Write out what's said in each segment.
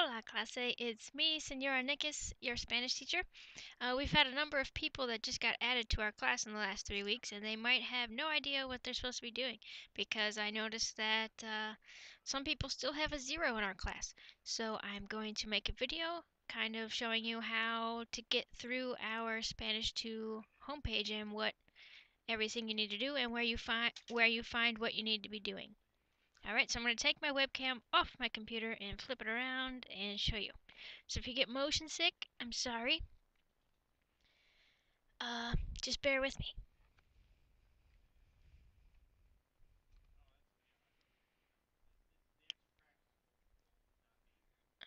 Hola, clase. It's me, Senora Nikis, your Spanish teacher. We've had a number of people that just got added to our class in the last 3 weeks, and they might have no idea what they're supposed to be doing because I noticed that some people still have a 0 in our class. So I'm going to make a video kind of showing you how to get through our Spanish 2 homepage and what everything you need to do and where you find what you need to be doing. Alright, so I'm going to take my webcam off my computer and flip it around and show you. So if you get motion sick, I'm sorry. Just bear with me.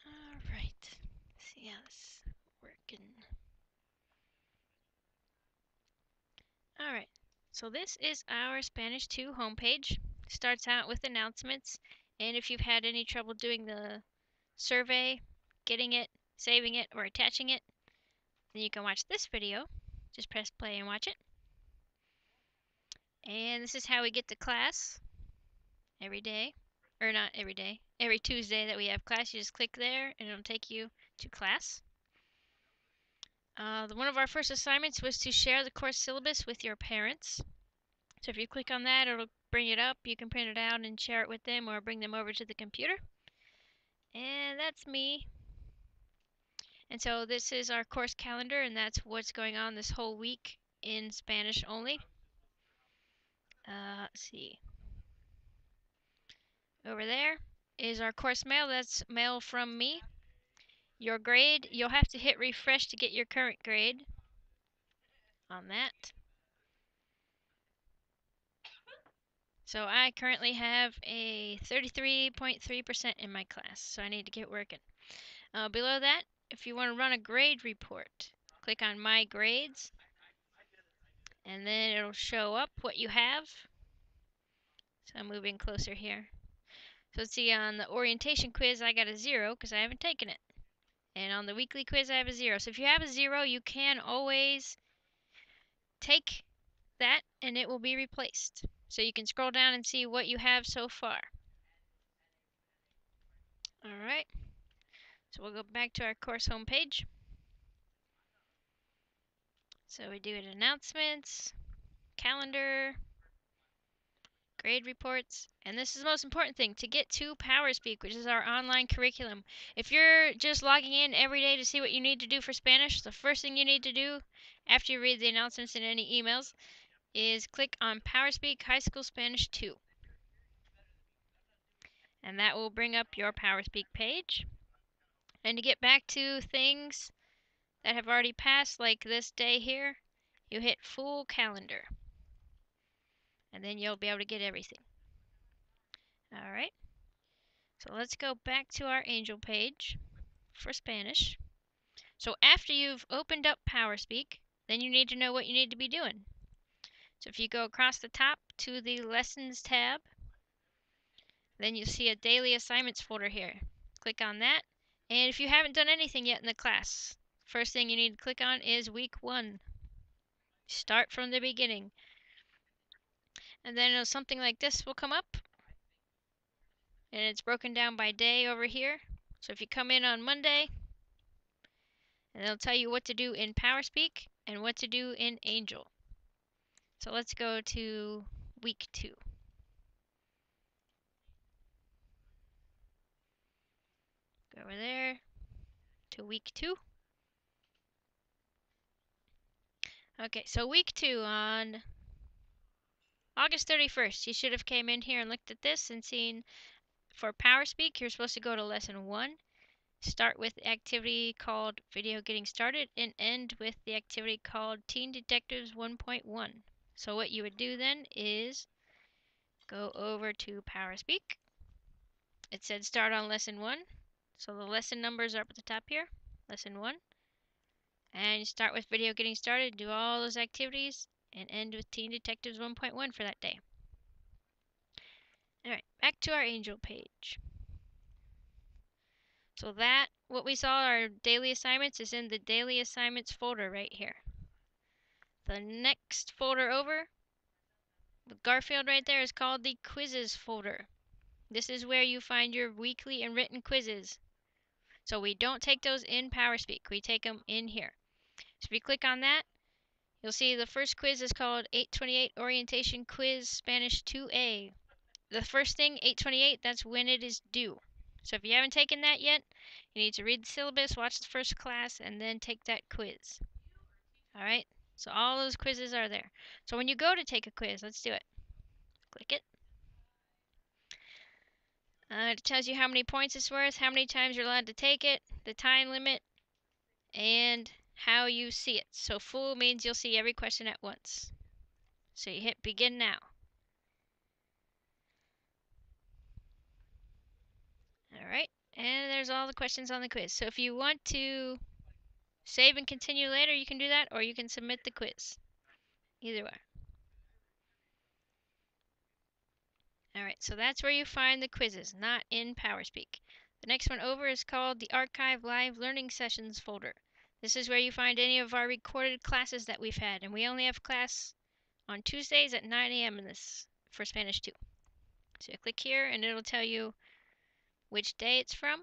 Alright, see how this is working. Alright, so this is our Spanish 2 homepage. Starts out with announcements, and if you've had any trouble doing the survey, getting it, saving it, or attaching it, then you can watch this video. Just press play and watch it. And this is how we get to class every day. Or not every day. Every Tuesday that we have class, you just click there and it'll take you to class. One of our first assignments was to share the course syllabus with your parents. So if you click on that, it'll bring it up. You can print it out and share it with them or bring them over to the computer. And that's me. And so this is our course calendar, and that's what's going on this whole week in Spanish only. Let's see. Over there is our course mail. That's mail from me. Your grade, you'll have to hit refresh to get your current grade on that. So I currently have a 33.3% in my class, so I need to get working. Below that, if you want to run a grade report, click on My Grades, and then it'll show up what you have. So I'm moving closer here. So let's see, on the orientation quiz, I got a 0 because I haven't taken it. And on the weekly quiz, I have a 0. So if you have a 0, you can always take that and it will be replaced. So you can scroll down and see what you have so far. Alright, so we'll go back to our course homepage. So we do an announcements, calendar, grade reports, and this is the most important thing, to get to PowerSpeak, which is our online curriculum. If you're just logging in every day to see what you need to do for Spanish, the first thing you need to do after you read the announcements and any emails is click on PowerSpeak High School Spanish 2. And that will bring up your PowerSpeak page. And to get back to things that have already passed, like this day here, you hit full calendar. And then you'll be able to get everything. Alright, so let's go back to our Angel page for Spanish. So after you've opened up PowerSpeak, then you need to know what you need to be doing. So if you go across the top to the Lessons tab, then you'll see a Daily Assignments folder here. Click on that, and if you haven't done anything yet in the class, first thing you need to click on is Week 1. Start from the beginning. And then something like this will come up, and it's broken down by day over here. So if you come in on Monday, and they'll tell you what to do in PowerSpeak and what to do in Angel. So let's go to Week 2. Go over there to Week 2. Okay, so Week 2 on August 31st, you should have came in here and looked at this and seen for PowerSpeak, you're supposed to go to Lesson 1, start with the activity called Video Getting Started, and end with the activity called Teen Detectives 1.1. So what you would do then is go over to PowerSpeak. It said start on Lesson 1, so the lesson numbers are up at the top here, Lesson 1. And you start with Video Getting Started, do all those activities, and end with Teen Detectives 1.1 for that day. Alright, back to our Angel page. So that, what we saw, our daily assignments, is in the daily assignments folder right here. The next folder over, with Garfield right there, is called the quizzes folder. This is where you find your weekly and written quizzes. So we don't take those in PowerSpeak. We take them in here. So if you click on that, you'll see the first quiz is called 828 Orientation Quiz Spanish 2A. The first thing, 828, that's when it is due. So if you haven't taken that yet, you need to read the syllabus, watch the first class, and then take that quiz. Alright? So all those quizzes are there. So when you go to take a quiz, let's do it. Click it. It tells you how many points it's worth, how many times you're allowed to take it, the time limit, and how you see it. So full means you'll see every question at once. So you hit begin now. Alright, and there's all the questions on the quiz. So if you want to save and continue later, you can do that, or you can submit the quiz. Either way. Alright, so that's where you find the quizzes, not in PowerSpeak. The next one over is called the Archive Live Learning Sessions folder. This is where you find any of our recorded classes that we've had, and we only have class on Tuesdays at 9 a.m. in this for Spanish 2. So you click here and it'll tell you which day it's from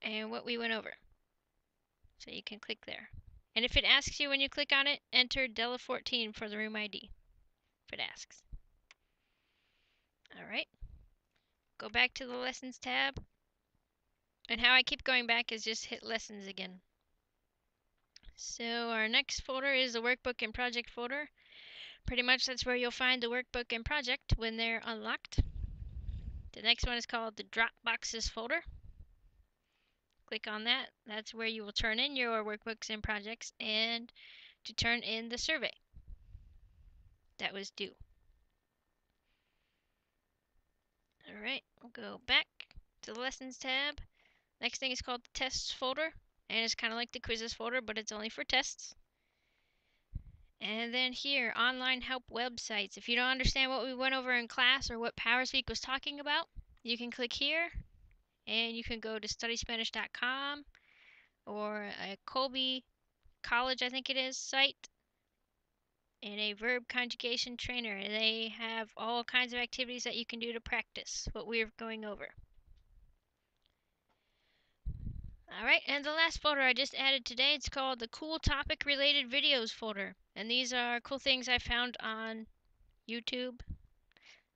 and what we went over. So you can click there. And if it asks you when you click on it, enter Della14 for the room ID, if it asks. Alright, go back to the Lessons tab. And how I keep going back is just hit Lessons again. So our next folder is the Workbook and Project folder. Pretty much that's where you'll find the workbook and project when they're unlocked. The next one is called the Dropboxes folder. Click on that. That's where you will turn in your workbooks and projects and to turn in the survey that was due. Alright, we'll go back to the Lessons tab. Next thing is called the Tests folder, and it's kind of like the Quizzes folder, but it's only for tests. And then here, online help websites. If you don't understand what we went over in class or what PowerSpeak was talking about, you can click here and you can go to studyspanish.com or a Colby College, I think it is, site, and a verb conjugation trainer. And they have all kinds of activities that you can do to practice what we're going over. Alright, and the last folder I just added today, it's called the Cool Topic Related Videos folder. And these are cool things I found on YouTube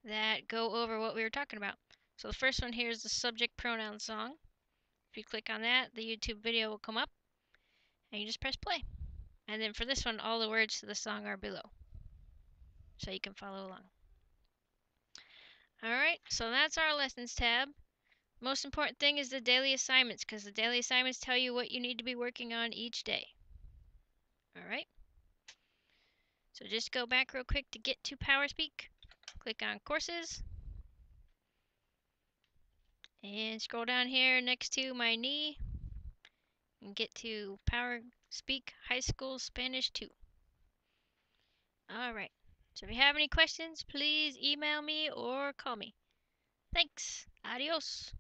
that go over what we were talking about. So the first one here is the subject pronoun song. If you click on that, the YouTube video will come up and you just press play. And then for this one, all the words to the song are below, so you can follow along. Alright, so that's our lessons tab. Most important thing is the daily assignments, because the daily assignments tell you what you need to be working on each day. Alright, so just go back real quick to get to PowerSpeak. Click on courses. And scroll down here next to my knee and get to PowerSpeak High School Spanish 2. Alright, so if you have any questions, please email me or call me. Thanks. Adios.